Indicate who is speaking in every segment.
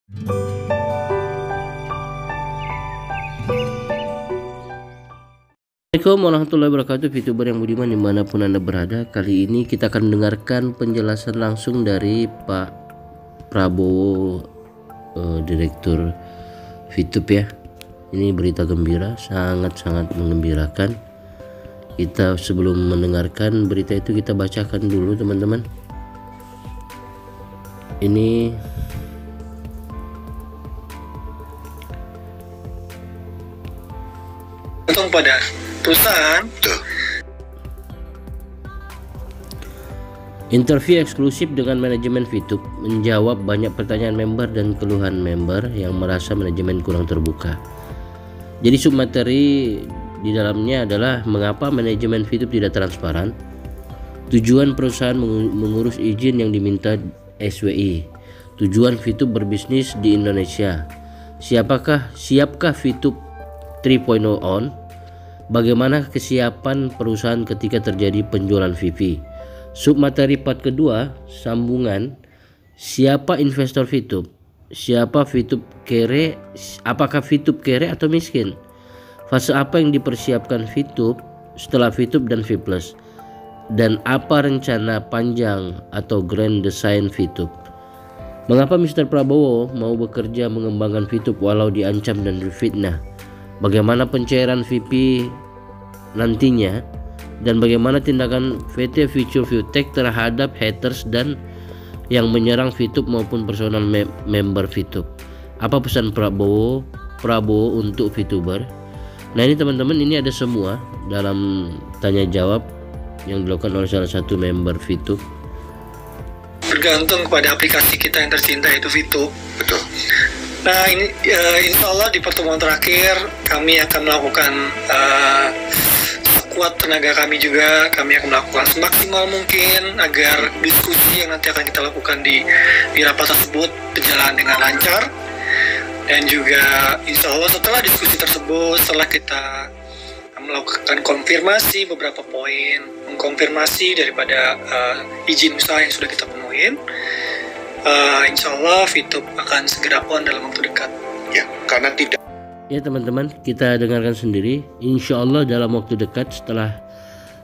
Speaker 1: Assalamualaikum warahmatullahi wabarakatuh, VTuber yang budiman dimanapun Anda berada. Kali ini kita akan mendengarkan penjelasan langsung dari Pak Prabowo, Direktur VTube ya. Ini berita gembira, sangat-sangat menggembirakan. Kita sebelum mendengarkan berita itu kita bacakan dulu teman-teman. Ini
Speaker 2: untung pada perusahaan.
Speaker 1: Interview eksklusif dengan manajemen VTube menjawab banyak pertanyaan member dan keluhan member yang merasa manajemen kurang terbuka. Jadi submateri di dalamnya adalah mengapa manajemen VTube tidak transparan, tujuan perusahaan mengurus izin yang diminta SWI, tujuan VTube berbisnis di Indonesia, siapkah VTube 3.0 on, bagaimana kesiapan perusahaan ketika terjadi penjualan VP. Submateri part kedua, sambungan, siapa investor VTube, siapa VTube kere, apakah VTube kere atau miskin, fase apa yang dipersiapkan VTube setelah VTube dan V+, dan apa rencana panjang atau grand design VTube. Mengapa Mr. Prabowo mau bekerja mengembangkan VTube walau diancam dan difitnah? Bagaimana pencairan VP nantinya, dan bagaimana tindakan VT Future View Tech terhadap haters dan yang menyerang VTube maupun personal member VTube. Apa pesan Prabowo untuk VTuber? Nah ini teman-teman, ini ada semua dalam tanya jawab yang dilakukan oleh salah satu member VTube.
Speaker 2: Bergantung kepada aplikasi kita yang tercinta, itu VTube. Betul. Nah ini insya Allah di pertemuan terakhir kami akan melakukan sekuat tenaga kami juga, kami akan melakukan semaksimal mungkin agar diskusi yang nanti akan kita lakukan di rapat tersebut berjalan dengan lancar. Dan juga insya Allah setelah diskusi tersebut, setelah kita melakukan konfirmasi beberapa poin, mengkonfirmasi daripada izin usaha yang sudah kita penuhin, insya Allah VTube akan segera on dalam waktu dekat. Ya, karena tidak.
Speaker 1: Ya teman-teman, kita dengarkan sendiri. Insya Allah dalam waktu dekat setelah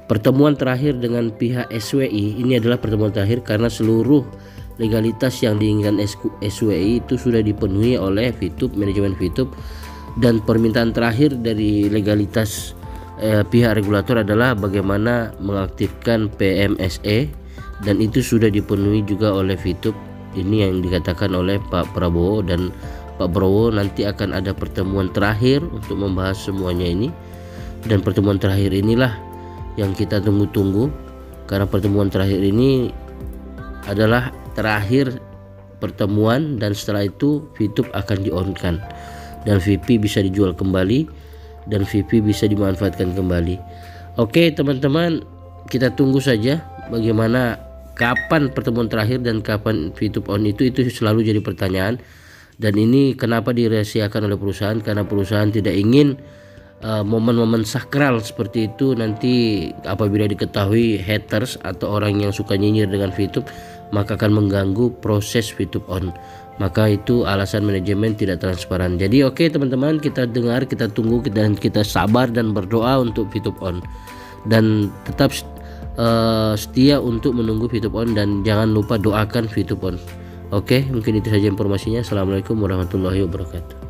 Speaker 1: pertemuan terakhir dengan pihak SWI. Ini adalah pertemuan terakhir karena seluruh legalitas yang diinginkan SWI itu sudah dipenuhi oleh VTube, manajemen VTube. Dan permintaan terakhir dari legalitas pihak regulator adalah bagaimana mengaktifkan PMSE, dan itu sudah dipenuhi juga oleh VTube. Ini yang dikatakan oleh Pak Prabowo, dan Pak Prabowo nanti akan ada pertemuan terakhir untuk membahas semuanya ini. Dan pertemuan terakhir inilah yang kita tunggu-tunggu, karena pertemuan terakhir ini adalah terakhir pertemuan, dan setelah itu VTube akan di-on-kan dan VP bisa dijual kembali dan VP bisa dimanfaatkan kembali. Oke teman-teman, kita tunggu saja bagaimana kapan pertemuan terakhir dan kapan VTube on itu selalu jadi pertanyaan. Dan ini kenapa dirahasiakan oleh perusahaan, karena perusahaan tidak ingin momen-momen sakral seperti itu nanti apabila diketahui haters atau orang yang suka nyinyir dengan VTube, maka akan mengganggu proses VTube on. Maka itu alasan manajemen tidak transparan. Jadi oke teman-teman, kita dengar, kita tunggu, dan kita sabar dan berdoa untuk VTube on, dan tetap setia untuk menunggu VTube on, dan jangan lupa doakan VTube on. Oke, mungkin itu saja informasinya. Assalamualaikum warahmatullahi wabarakatuh.